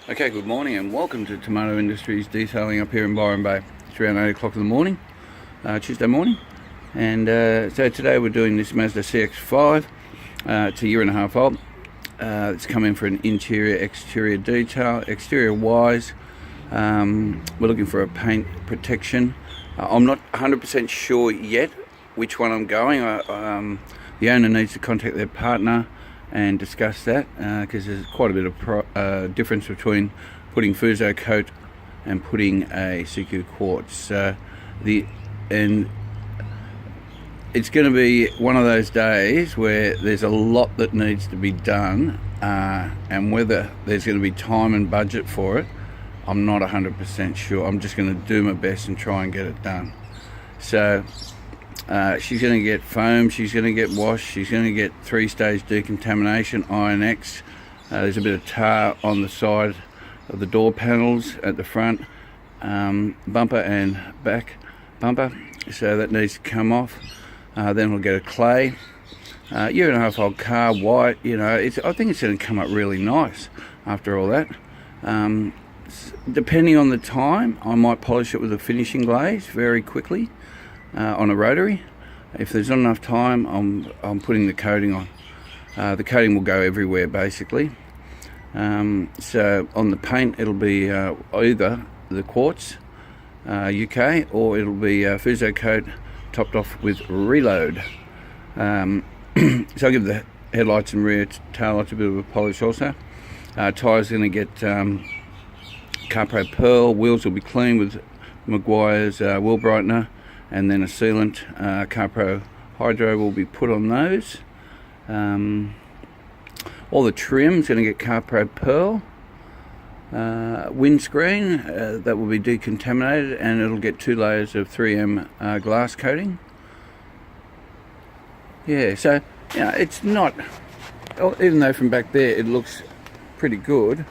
Okay, good morning and welcome to Tomato Industries Detailing up here in Byron Bay. It's around 8 o'clock in the morning, Tuesday morning, and so today we're doing this Mazda CX5. It's a year and a half old. It's come in for an interior exterior detail. Exterior wise, we're looking for a paint protection. I'm not 100% sure yet which one I'm going. The owner needs to contact their partner and discuss that, because there's quite a bit of difference between putting Fuso coat and putting a CQ quartz. And it's going to be one of those days where there's a lot that needs to be done, and whether there's going to be time and budget for it, I'm not 100% sure. I'm just going to do my best and try and get it done. So she's going to get foam, she's going to get wash, she's going to get 3-stage decontamination, Iron X. There's a bit of tar on the side of the door panels at the front, bumper and back bumper, so that needs to come off. Then we'll get a clay. Year and a half old car, white, you know, I think it's going to come up really nice after all that. Depending on the time, I might polish it with a finishing glaze very quickly. On a rotary. If there's not enough time, I'm putting the coating on. The coating will go everywhere basically. So on the paint it'll be either the quartz UK, or it'll be Fuso coat topped off with Reload. So I'll give the headlights and rear taillights a bit of a polish also. Tyres going to get Carpro Pearl. Wheels will be clean with Maguire's wheel brightener, and then a sealant. Carpro Hydro will be put on those. All the trim's going to get Carpro Pearl. Windscreen, that will be decontaminated, and it'll get 2 layers of 3M glass coating. Yeah, so it's not, even though from back there it looks pretty good,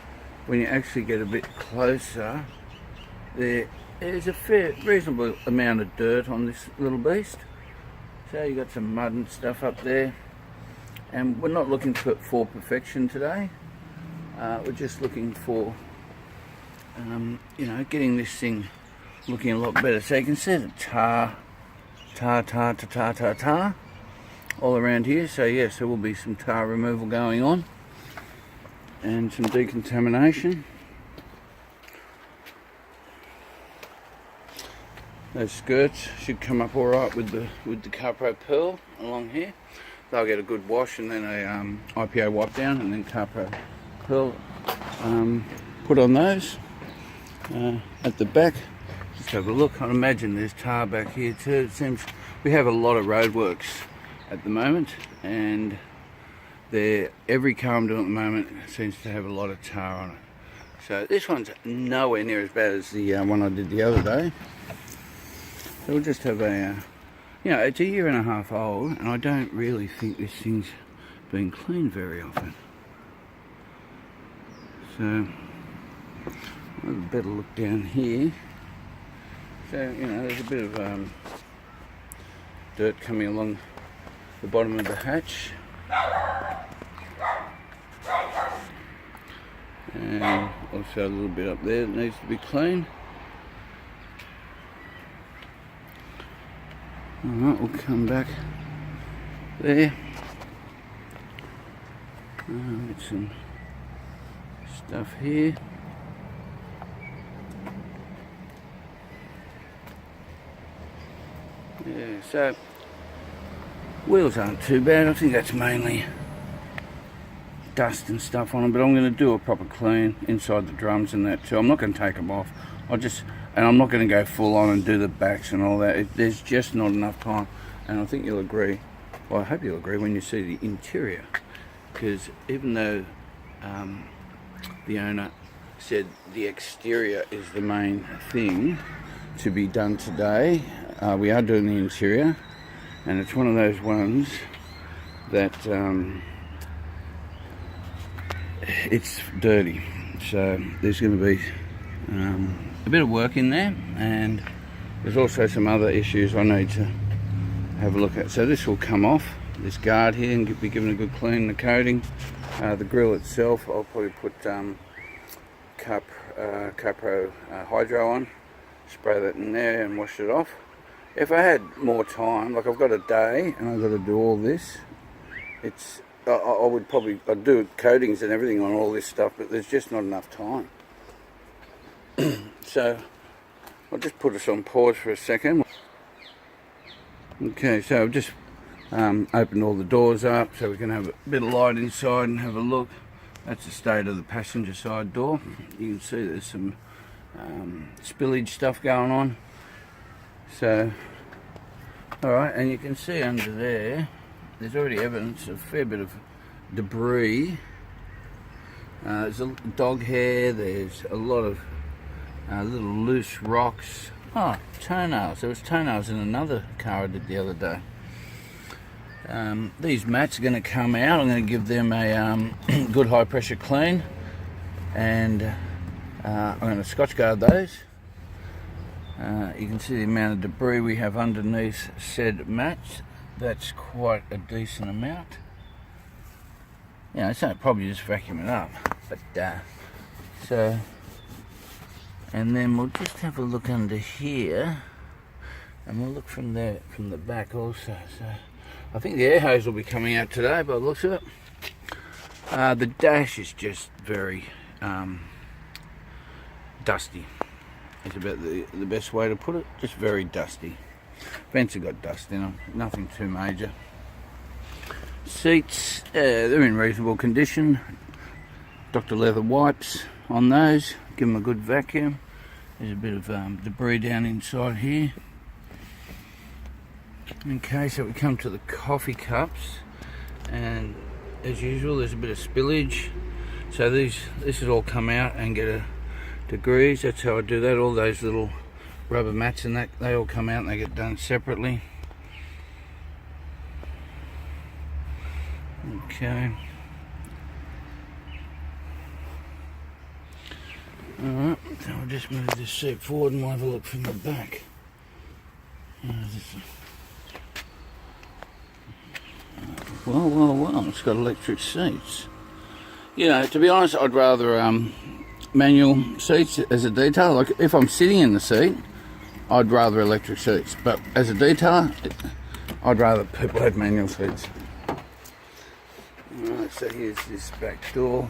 when you actually get a bit closer, there's a reasonable amount of dirt on this little beast. So you got some mud and stuff up there, and we're not looking for perfection today. We're just looking for getting this thing looking a lot better. So you can see the tar all around here. So yes, there will be some tar removal going on and some decontamination. Those skirts should come up all right with the Carpro Pearl along here. They'll get a good wash, and then a IPA wipe down, and then Carpro Pearl put on those. At the back, just have a look. I imagine there's tar back here too. It seems we have a lot of roadworks at the moment, and every car I'm doing at the moment seems to have a lot of tar on it. So this one's nowhere near as bad as the one I did the other day. So we'll just have it's a year and a half old, and I don't really think this thing's been cleaned very often. So I'll have a better look down here. So, there's a bit of dirt coming along the bottom of the hatch. And also a little bit up there that needs to be cleaned. Alright, we'll come back there. Get some stuff here. Yeah, so wheels aren't too bad. I think that's mainly dust and stuff on them, but I'm going to do a proper clean inside the drums and that too. I'm not going to take them off. And I'm not going to go full on and do the backs and all that. There's just not enough time. And I think you'll agree, well, I hope you'll agree when you see the interior, because even though the owner said the exterior is the main thing to be done today, we are doing the interior, and it's one of those ones that it's dirty. So there's going to be a bit of work in there, and there's also some other issues I need to have a look at. So this will come off, this guard here, and be given a good clean, the coating. The grill itself, I'll probably put Capro Hydro on, spray that in there and wash it off. If I had more time, like I've got a day and I've got to do all this, I'd do coatings and everything on all this stuff, but there's just not enough time. So I'll just put us on pause for a second. Okay, so I've just opened all the doors up so we can have a bit of light inside and have a look. That's the state of the passenger side door. You can see there's some spillage stuff going on. So, alright, and you can see under there's already evidence of a fair bit of debris. There's a dog hair, there's a lot of little loose rocks. Oh, toenails. There was toenails in another car I did the other day. These mats are going to come out. I'm going to give them a good high pressure clean, and I'm going to scotch guard those. You can see the amount of debris we have underneath said mats. That's quite a decent amount. Yeah, it's not probably just vacuum it up, but so, and then we'll just have a look under here, and we'll look from there, from the back also. So I think the air hose will be coming out today by the looks of it. The dash is just very dusty. It's about the best way to put it. Just very dusty. Vents have got dust in them. Nothing too major. Seats, they're in reasonable condition. Dr. Leather wipes on those. Give them a good vacuum. There's a bit of debris down inside here. Okay, so we come to the coffee cups, and as usual there's a bit of spillage. So this has all come out and get a degrees. That's how I do that. All those little rubber mats and that, they all come out and they get done separately. Okay. Alright, so I'll just move this seat forward and we'll have a look from the back. Well, it's got electric seats. You know, to be honest, I'd rather manual seats as a detailer. Like if I'm sitting in the seat, I'd rather electric seats, but as a detailer, I'd rather people had manual seats. Alright, so here's this back door.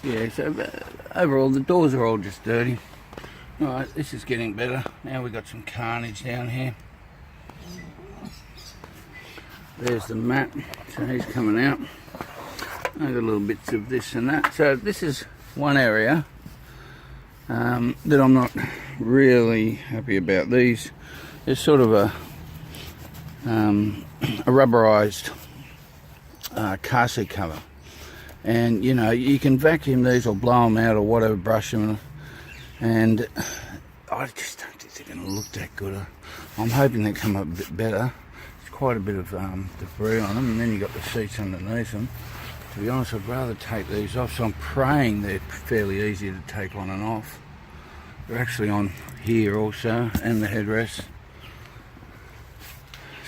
Yeah, so overall the doors are all just dirty. Alright, this is getting better. Now we've got some carnage down here. There's the mat, so he's coming out. I've got little bits of this and that. So this is one area that I'm not really happy about. These, there's sort of a rubberized car seat cover, and you know you can vacuum these or blow them out or whatever, brush them, and I just don't think they're going to look that good. I'm hoping they come up a bit better. There's quite a bit of debris on them, and then you've got the seats underneath them. To be honest, I'd rather take these off, so I'm praying they're fairly easy to take on and off. They're actually on here also, and the headrest.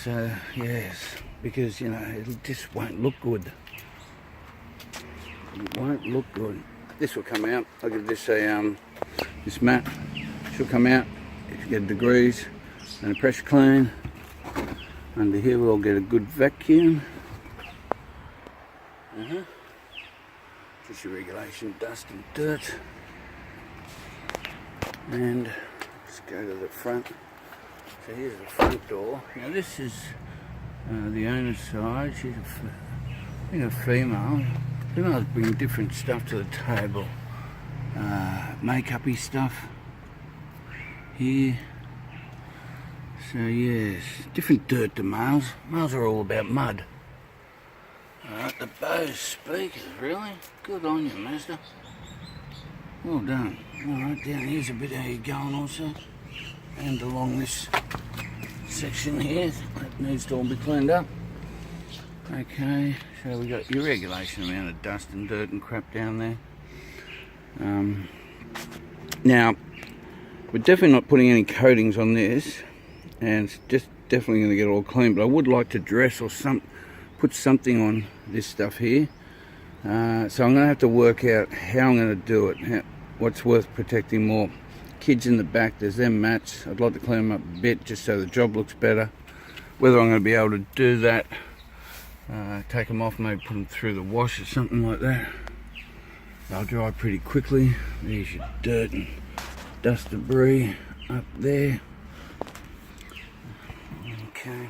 So, yes, because, you know, it just won't look good. It won't look good. This will come out. I'll give this a, this mat. She'll come out. If you get degrees and a pressure clean. Under here we'll get a good vacuum. Just your regulation dust and dirt. And let's go to the front. So here's the front door. Now this is the owner's side. She's a female. Females bring different stuff to the table. Make-up-y stuff here. So yes, different dirt to males. Males are all about mud. Alright, the Bose speakers, really? Good on you, Master. Well done. Alright, down here's a bit how you're going also. And along this section here, that needs to all be cleaned up. Okay, so we got your regulation amount of dust and dirt and crap down there. Now, we're definitely not putting any coatings on this, and it's just definitely going to get all clean, but I would like to dress or put something on this stuff here. So I'm going to have to work out how I'm going to do it, what's worth protecting more. Kids in the back, there's them mats. I'd like to clean them up a bit just so the job looks better. Whether I'm going to be able to do that, take them off, maybe put them through the wash or something like that. They'll dry pretty quickly. There's your dirt and dust debris up there. Okay.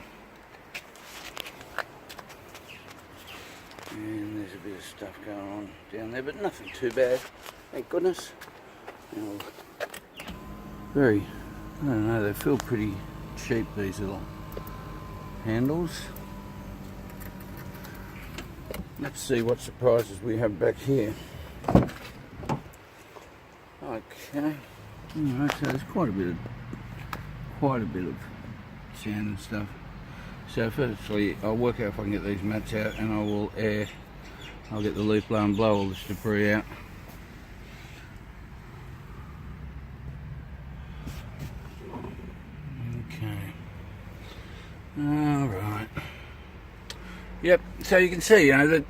And there's a bit of stuff going on down there, but nothing too bad, thank goodness. Now, I don't know, they feel pretty cheap, these little handles. Let's see what surprises we have back here. Okay, alright, so there's quite a bit of sand and stuff. So firstly, I'll work out if I can get these mats out, and I'll get the leaf blower and blow all this debris out. Okay. Alright. Yep, so you can see, that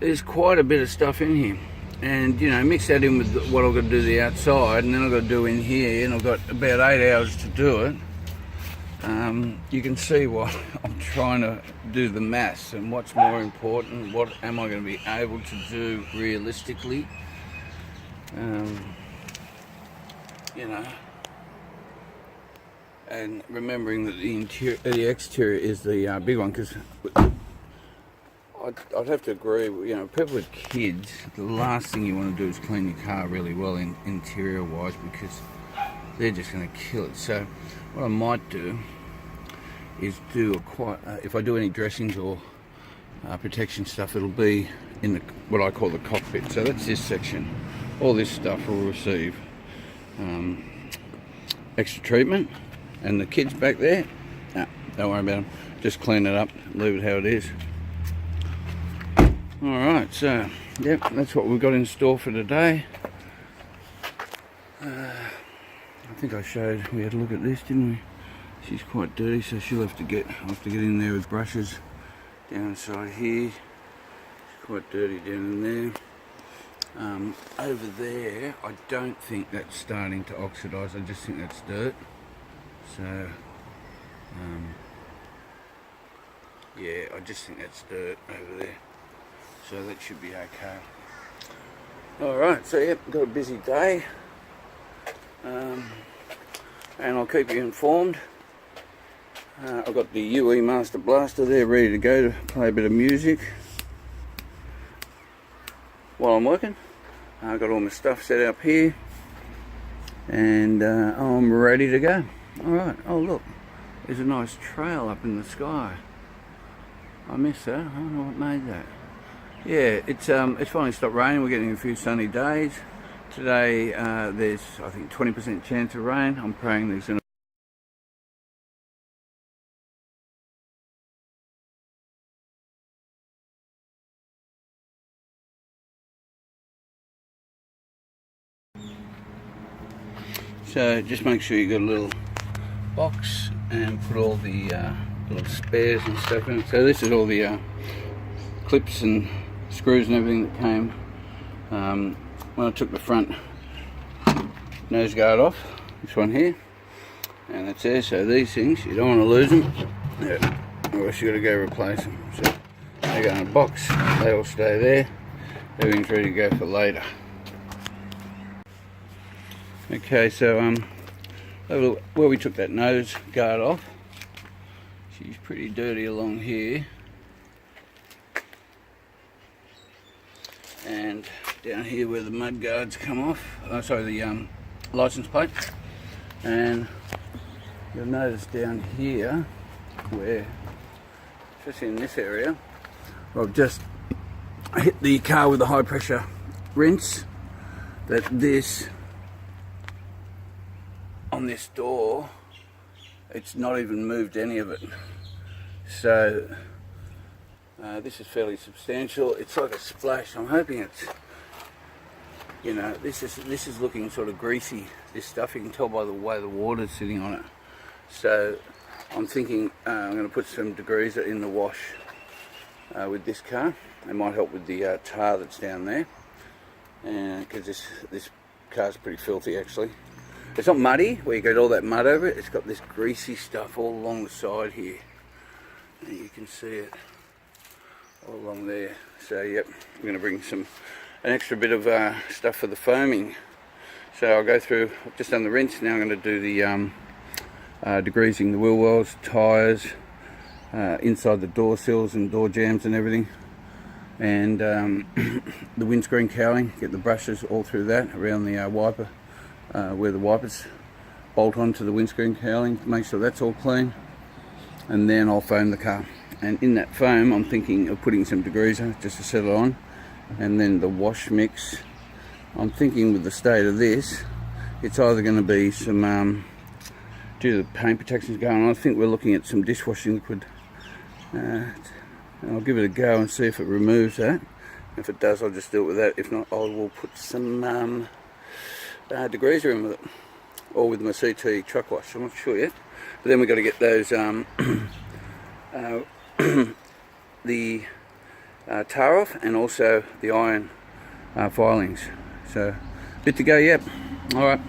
there's quite a bit of stuff in here. And, mix that in with what I've got to do the outside, and then I've got to do in here, and I've got about 8 hours to do it. You can see why I'm trying to do the maths and what's more important, what am I going to be able to do realistically. And remembering that the exterior is the big one, because I'd have to agree, people with kids, the last thing you want to do is clean your car really well interior wise, because they're just going to kill it. So what I might do is do if I do any dressings or protection stuff, it'll be in what I call the cockpit. So that's this section. All this stuff will receive extra treatment, and the kids back there, nah, don't worry about them. Just clean it up, leave it how it is. Alright, so yep, that's what we've got in store for today. I think I showed, we had a look at this, didn't we? She's quite dirty, so I'll have to get in there with brushes down inside here. She's quite dirty down in there. Over there, I don't think that's starting to oxidise, I just think that's dirt. So, yeah, I just think that's dirt over there. So that should be okay. Alright, so yep, got a busy day. And I'll keep you informed. I've got the UE Master Blaster there ready to go to play a bit of music while I'm working. I've got all my stuff set up here, and I'm ready to go. Alright, oh look, there's a nice trail up in the sky. I missed that, I don't know what made that. Yeah, it's finally stopped raining, we're getting a few sunny days. Today there's, I think, 20% chance of rain. I'm praying there's going to So just make sure you got a little box and put all the little spares and stuff in it. So this is all the clips and screws and everything that came when I took the front nose guard off. This one here, and that's there. So these things, you don't want to lose them, yeah, or else you got to go replace them. So they go in a box, they all stay there. Everything's ready to go for later. Okay, so where we took that nose guard off, she's pretty dirty along here, and down here where the mud guards come off, the license plate, and you'll notice down here where, especially in this area, I've just hit the car with a high pressure rinse, that this on this door, it's not even moved any of it. So this is fairly substantial. It's like a splash. I'm hoping it's, this is looking sort of greasy, this stuff. You can tell by the way the water's sitting on it. So I'm thinking I'm going to put some degreaser in the wash with this car. It might help with the tar that's down there, because this car's pretty filthy actually. It's not muddy where you get all that mud over it. It's got this greasy stuff all along the side here, and you can see it all along there. So yep, I'm going to bring an extra bit of stuff for the foaming. So I'll go through, I've just done the rinse, now I'm going to do the degreasing the wheel wells, tyres, inside the door sills and door jambs and everything, and the windscreen cowling, get the brushes all through that, around the wiper, where the wipers bolt onto the windscreen cowling, make sure that's all clean, and then I'll foam the car. And in that foam I'm thinking of putting some degreaser just to settle on, and then the wash mix. I'm thinking with the state of this, it's either going to be some, due to the paint protections going on, I think we're looking at some dishwashing liquid. I'll give it a go and see if it removes that. If it does, I'll just do it with that. If not, I will put some degreaser in with it, or with my CT truck wash. I'm not sure yet. But then we've got to get those the tar off, and also the iron filings. So, bit to go, yep. Alright.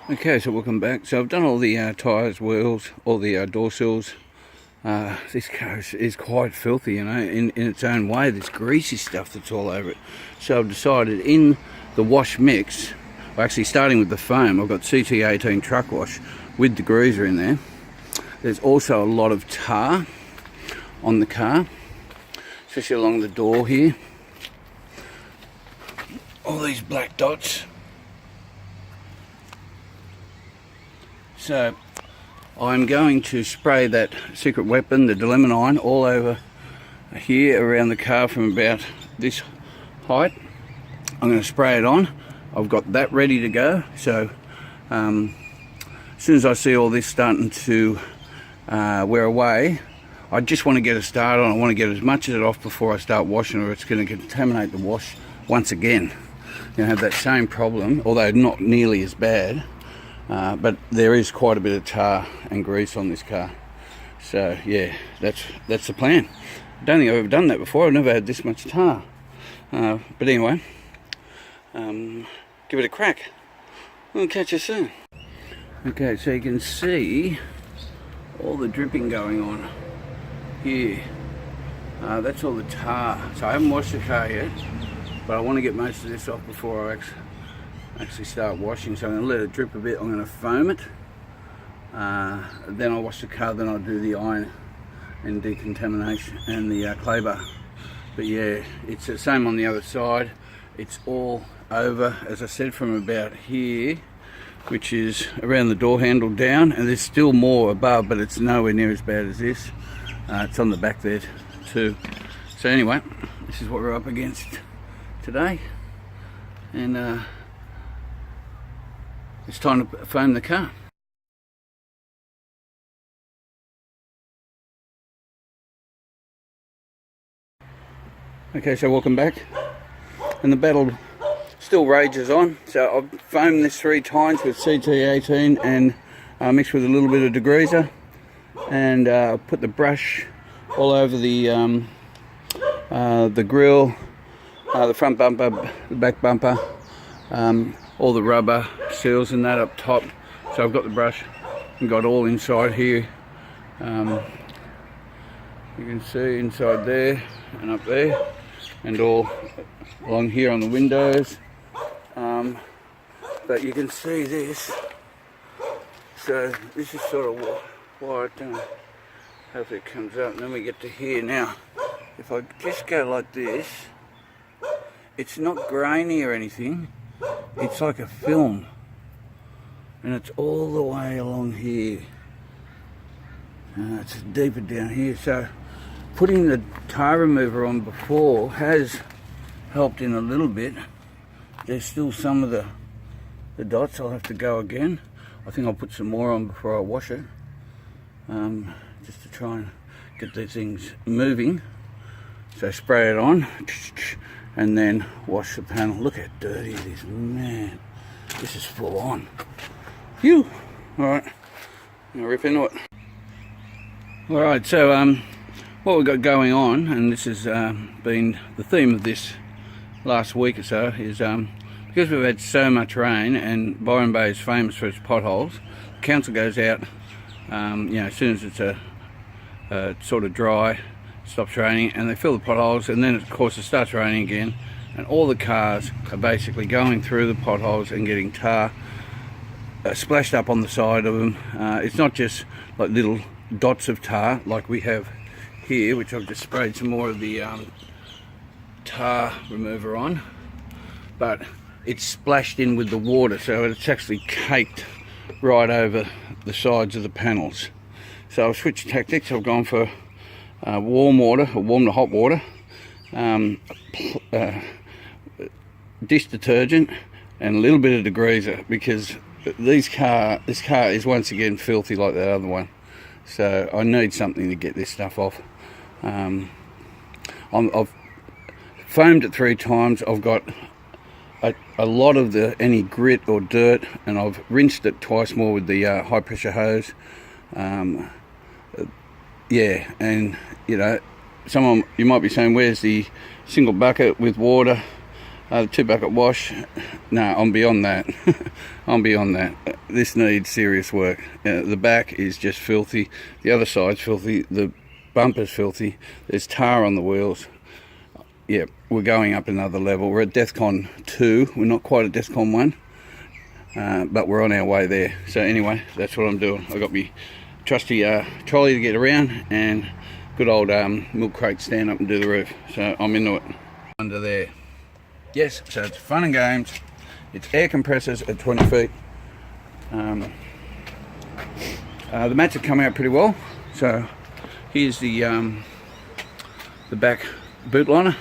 Okay, so welcome back. So I've done all the tyres, wheels, all the door sills. This car is quite filthy, you know, in its own way. There's greasy stuff that's all over it. So I've decided in the wash mix, well, actually starting with the foam, I've got CT18 truck wash with degreaser in there. There's also a lot of tar on the car, especially along the door here. All these black dots. So I'm going to spray that secret weapon, the dilemma iron, all over here around the car from about this height. I'm going to spray it on. I've got that ready to go. So as soon as I see all this starting to wear away, I just want to get a start on. I want to get as much of it off before I start washing, or it's going to contaminate the wash once again. You know, have that same problem, although not nearly as bad. But there is quite a bit of tar and grease on this car. So yeah, that's the plan. I don't think I've ever done that before. I've never had this much tar. But anyway, give it a crack. We'll catch you soon. Okay, so you can see all the dripping going on here. That's all the tar. So I haven't washed the car yet, but I want to get most of this off before I actually start washing. So I'm going to let it drip a bit. I'm going to foam it, then I'll wash the car, then I'll do the iron and decontamination and the clay bar. But yeah, it's the same on the other side. It's all over, as I said, from about here, which is around the door handle down, and there's still more above, but it's nowhere near as bad as this. It's on the back there too. So anyway, this is what we're up against today, and it's time to foam the car. Okay, so welcome back. And the battle still rages on. So I've foamed this 3 times with CT18 and mixed with a little bit of degreaser, and put the brush all over the grill, the front bumper, the back bumper, all the rubber seals and that up top. So I've got the brush and got all inside here. You can see inside there and up there, and all along here on the windows. But you can see this. So this is sort of why I don't know. Hopefully it comes out, and then we get to here. Now, if I just go like this, it's not grainy or anything. It's like a film, and it's all the way along here. It's deeper down here. So putting the tar remover on before has helped in a little bit. There's still some of the dots. I'll have to go again. I think I'll put some more on before I wash it, just to try and get these things moving. So spray it on and then wash the panel. Look how dirty it is, man. This is full on. Phew. Alright, I'm gonna rip into it. Alright, so what we've got going on, and this has been the theme of this last week or so, is because we've had so much rain, and Byron Bay is famous for its potholes. The council goes out, as soon as it's sort of dry, stops raining, and they fill the potholes, and then of course it starts raining again, and all the cars are basically going through the potholes and getting tar splashed up on the side of them. It's not just like little dots of tar like we have here, which I've just sprayed some more of the tar remover on, but it's splashed in with the water, so it's actually caked right over the sides of the panels. So I've switched tactics. I've gone for warm water, or warm to hot water, dish detergent, and a little bit of degreaser, because this car is once again filthy like that other one. So I need something to get this stuff off. I've foamed it 3 times. I've got a lot of any grit or dirt, and I've rinsed it twice more with the high pressure hose. Yeah, and someone, you might be saying, where's the single bucket with water, the 2 bucket wash? No, I'm beyond that. I'm beyond that. This needs serious work. The back is just filthy, the other side's filthy, the bumper's filthy, there's tar on the wheels. Yeah, we're going up another level. We're at decon 2, we're not quite at decon 1, but we're on our way there. So anyway, that's what I'm doing. I've got my trusty trolley to get around, and good old milk crate stand up and do the roof. So I'm into it. Under there. Yes, so it's fun and games. It's air compressors at 20 feet. The mats have come out pretty well. So here's the back boot liner.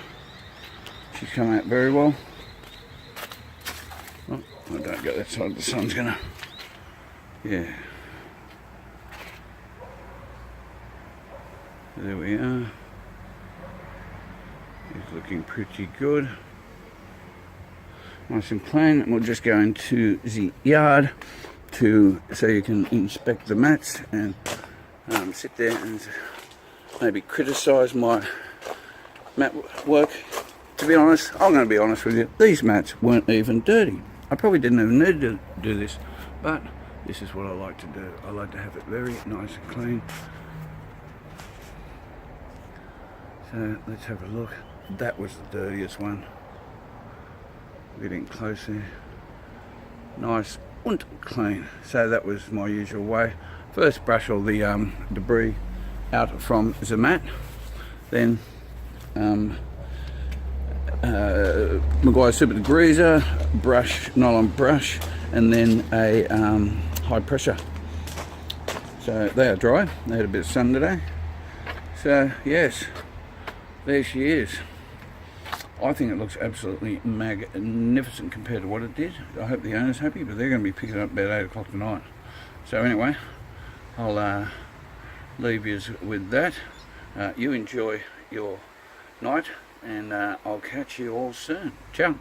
She's come out very well. Oh, I don't go that side, the sun's gonna, yeah. There we are. It's looking pretty good. Nice and clean. And we'll just go into the yard so you can inspect the mats and sit there and maybe criticise my mat work. To be honest, I'm going to be honest with you, these mats weren't even dirty. I probably didn't even need to do this, but this is what I like to do. I like to have it very nice and clean. So let's have a look. That was the dirtiest one. Getting closer. Nice and clean. So that was my usual way. First brush all the debris out from the mat, then Maguire Super Degreaser brush, nylon brush, and then a high pressure. So they are dry. They had a bit of sun today. So yes, there she is. I think it looks absolutely magnificent compared to what it did. I hope the owner's happy, but they're going to be picking it up about 8 o'clock tonight. So anyway, I'll leave you with that. You enjoy your night, and I'll catch you all soon. Ciao.